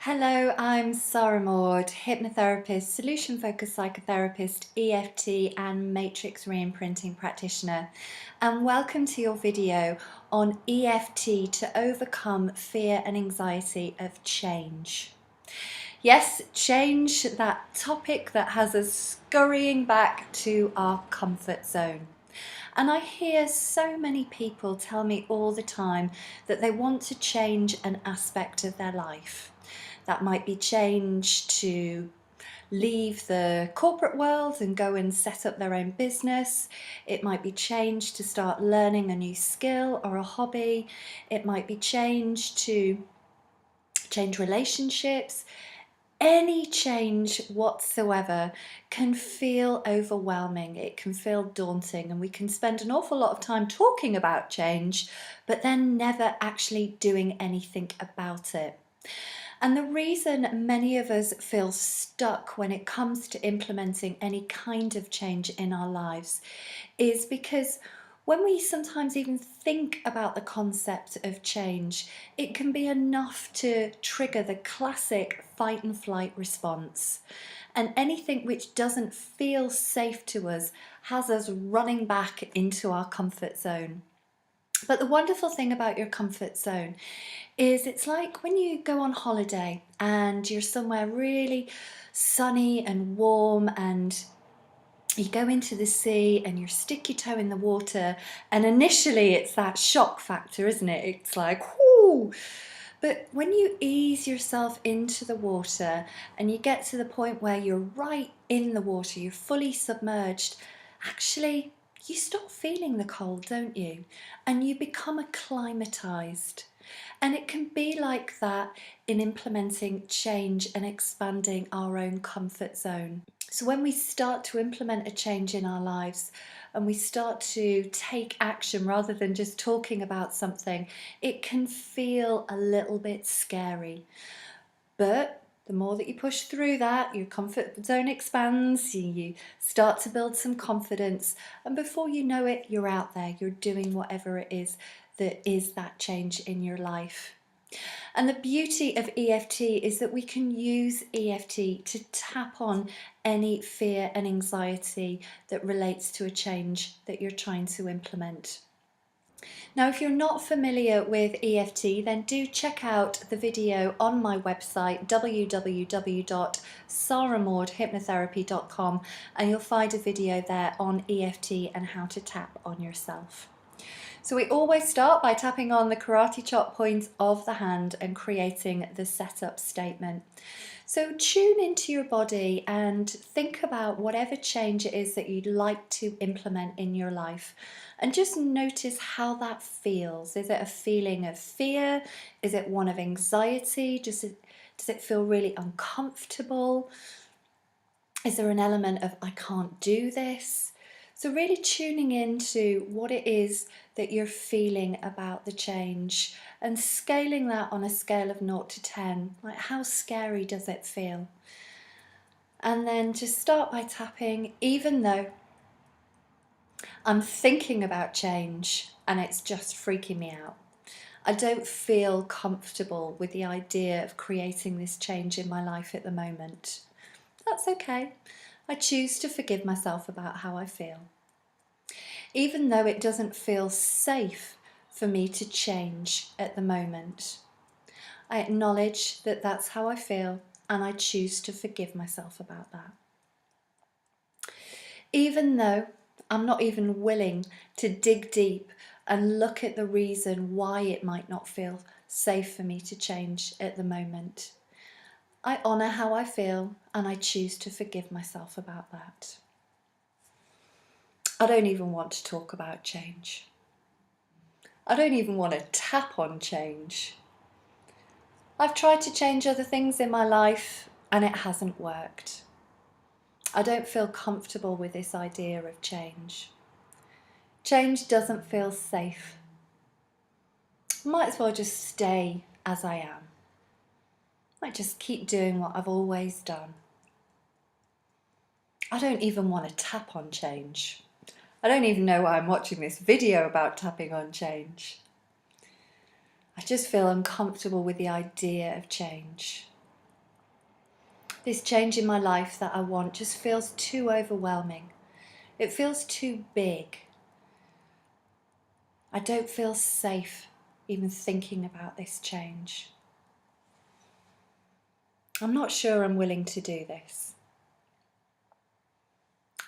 Hello, I'm Sara Maude, hypnotherapist, solution-focused psychotherapist, EFT and matrix reimprinting practitioner, and welcome to your video on EFT to overcome fear and anxiety of change. Yes, change, that topic that has us scurrying back to our comfort zone. And I hear so many people tell me all the time that they want to change an aspect of their life. That might be change to leave the corporate world and go and set up their own business. It might be change to start learning a new skill or a hobby. It might be change to change relationships. Any change whatsoever can feel overwhelming, it can feel daunting, and we can spend an awful lot of time talking about change, but then never actually doing anything about it. And the reason many of us feel stuck when it comes to implementing any kind of change in our lives is because when we sometimes even think about the concept of change, it can be enough to trigger the classic fight and flight response. And anything which doesn't feel safe to us has us running back into our comfort zone. But the wonderful thing about your comfort zone is it's like when you go on holiday and you're somewhere really sunny and warm, and you go into the sea and you stick your toe in the water, and initially it's that shock factor, isn't it? It's like, whoo! But when you ease yourself into the water and you get to the point where you're right in the water, you're fully submerged, actually you stop feeling the cold, don't you? And you become acclimatized. And it can be like that in implementing change and expanding our own comfort zone. So when we start to implement a change in our lives and we start to take action rather than just talking about something, it can feel a little bit scary. But the more that you push through that, your comfort zone expands, you start to build some confidence, and before you know it, you're out there, you're doing whatever it is that change in your life. And the beauty of EFT is that we can use EFT to tap on any fear and anxiety that relates to a change that you're trying to implement. Now, if you're not familiar with EFT, then do check out the video on my website, www.saramaudehypnotherapy.com, and you'll find a video there on EFT and how to tap on yourself. So we always start by tapping on the karate chop points of the hand and creating the setup statement. So tune into your body and think about whatever change it is that you'd like to implement in your life. And just notice how that feels. Is it a feeling of fear? Is it one of anxiety? Does it feel really uncomfortable? Is there an element of I can't do this? So really tuning into what it is that you're feeling about the change and scaling that on a scale of 0 to 10. Like, how scary does it feel? And then just start by tapping, even though I'm thinking about change and it's just freaking me out. I don't feel comfortable with the idea of creating this change in my life at the moment. That's okay. I choose to forgive myself about how I feel. Even though it doesn't feel safe for me to change at the moment, I acknowledge that that's how I feel, and I choose to forgive myself about that. Even though I'm not even willing to dig deep and look at the reason why it might not feel safe for me to change at the moment, I honour how I feel and I choose to forgive myself about that. I don't even want to talk about change. I don't even want to tap on change. I've tried to change other things in my life and it hasn't worked. I don't feel comfortable with this idea of change. Change doesn't feel safe. I might as well just stay as I am. I might just keep doing what I've always done. I don't even want to tap on change. I don't even know why I'm watching this video about tapping on change. I just feel uncomfortable with the idea of change. This change in my life that I want just feels too overwhelming. It feels too big. I don't feel safe even thinking about this change. I'm not sure I'm willing to do this.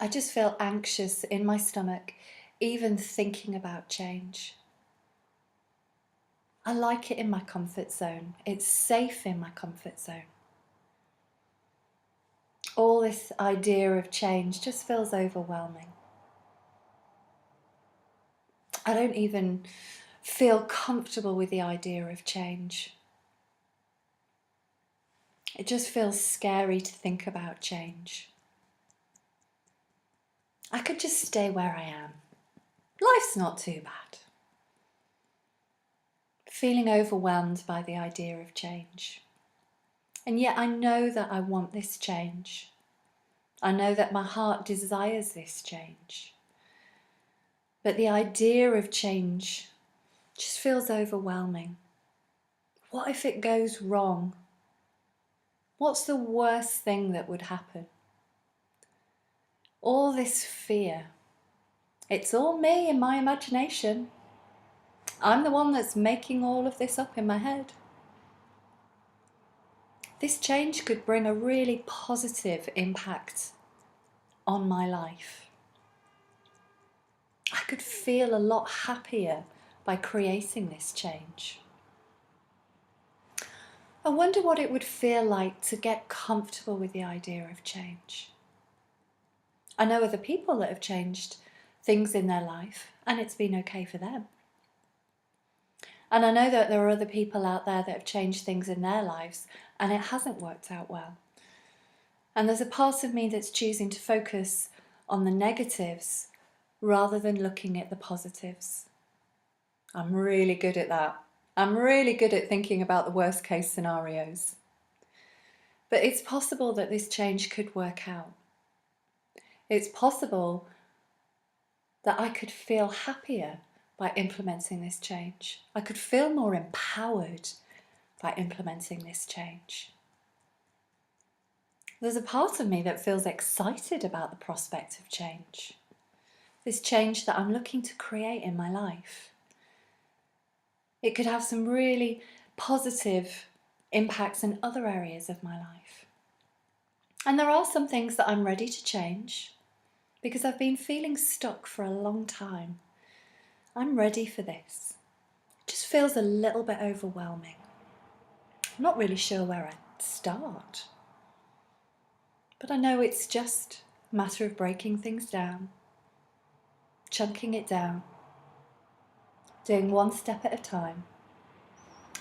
I just feel anxious in my stomach, even thinking about change. I like it in my comfort zone. It's safe in my comfort zone. All this idea of change just feels overwhelming. I don't even feel comfortable with the idea of change. It just feels scary to think about change. I could just stay where I am. Life's not too bad. Feeling overwhelmed by the idea of change. And yet I know that I want this change. I know that my heart desires this change. But the idea of change just feels overwhelming. What if it goes wrong? What's the worst thing that would happen? All this fear. It's all me in my imagination. I'm the one that's making all of this up in my head. This change could bring a really positive impact on my life. I could feel a lot happier by creating this change. I wonder what it would feel like to get comfortable with the idea of change. I know other people that have changed things in their life and it's been okay for them. And I know that there are other people out there that have changed things in their lives and it hasn't worked out well. And there's a part of me that's choosing to focus on the negatives rather than looking at the positives. I'm really good at that. I'm really good at thinking about the worst case scenarios. But it's possible that this change could work out. It's possible that I could feel happier by implementing this change. I could feel more empowered by implementing this change. There's a part of me that feels excited about the prospect of change. This change that I'm looking to create in my life. It could have some really positive impacts in other areas of my life. And there are some things that I'm ready to change because I've been feeling stuck for a long time. I'm ready for this. It just feels a little bit overwhelming. I'm not really sure where I'd start. But I know it's just a matter of breaking things down, chunking it down, doing one step at a time.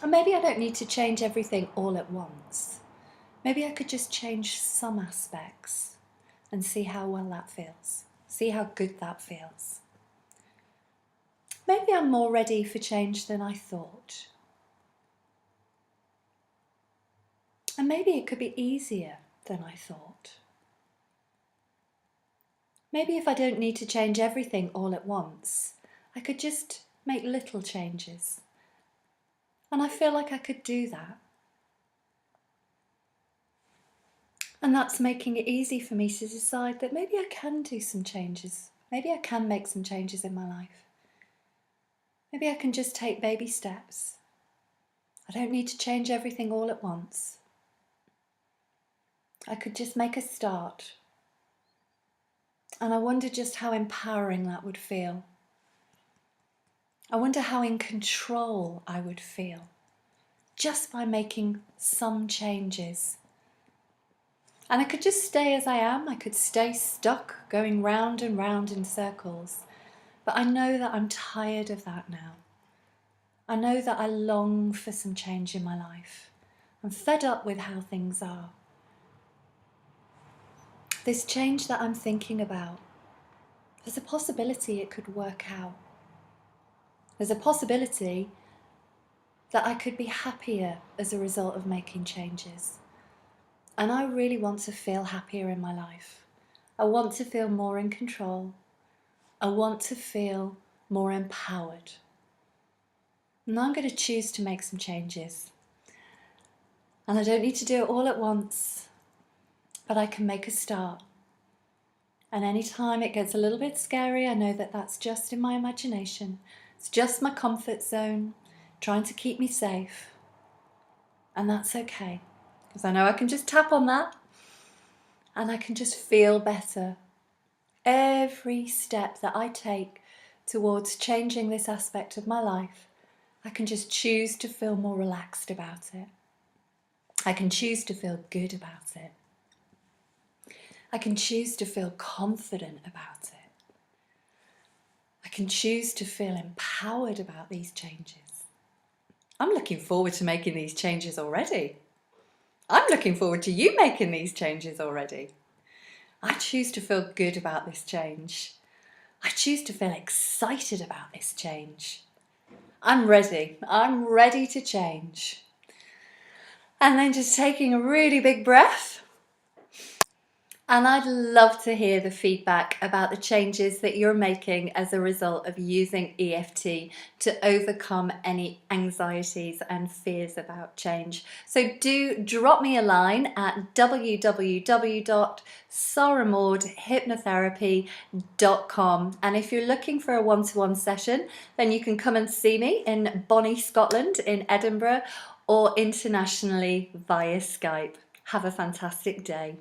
And maybe I don't need to change everything all at once. Maybe I could just change some aspects and see how well that feels. See how good that feels. Maybe I'm more ready for change than I thought. And maybe it could be easier than I thought. Maybe if I don't need to change everything all at once, I could just make little changes. And I feel like I could do that. And that's making it easy for me to decide that maybe I can do some changes. Maybe I can make some changes in my life. Maybe I can just take baby steps. I don't need to change everything all at once. I could just make a start. And I wonder just how empowering that would feel. I wonder how in control I would feel just by making some changes. And I could just stay as I am. I could stay stuck going round and round in circles. But I know that I'm tired of that now. I know that I long for some change in my life. I'm fed up with how things are. This change that I'm thinking about, there's a possibility it could work out. There's a possibility that I could be happier as a result of making changes. And I really want to feel happier in my life. I want to feel more in control. I want to feel more empowered. And I'm going to choose to make some changes. And I don't need to do it all at once. but I can make a start. And anytime it gets a little bit scary, I know that that's just in my imagination. It's just my comfort zone, trying to keep me safe. And that's okay, because I know I can just tap on that and I can just feel better. Every step that I take towards changing this aspect of my life, I can just choose to feel more relaxed about it. I can choose to feel good about it. I can choose to feel confident about it. I can choose to feel empowered about these changes. I'm looking forward to making these changes already. I'm looking forward to you making these changes already. I choose to feel good about this change. I choose to feel excited about this change. I'm ready. I'm ready to change. And then just taking a really big breath. And I'd love to hear the feedback about the changes that you're making as a result of using EFT to overcome any anxieties and fears about change. So do drop me a line at www.saramaudehypnotherapy.com. And if you're looking for a one-to-one session, then you can come and see me in Bonnie, Scotland, in Edinburgh, or internationally via Skype. Have a fantastic day.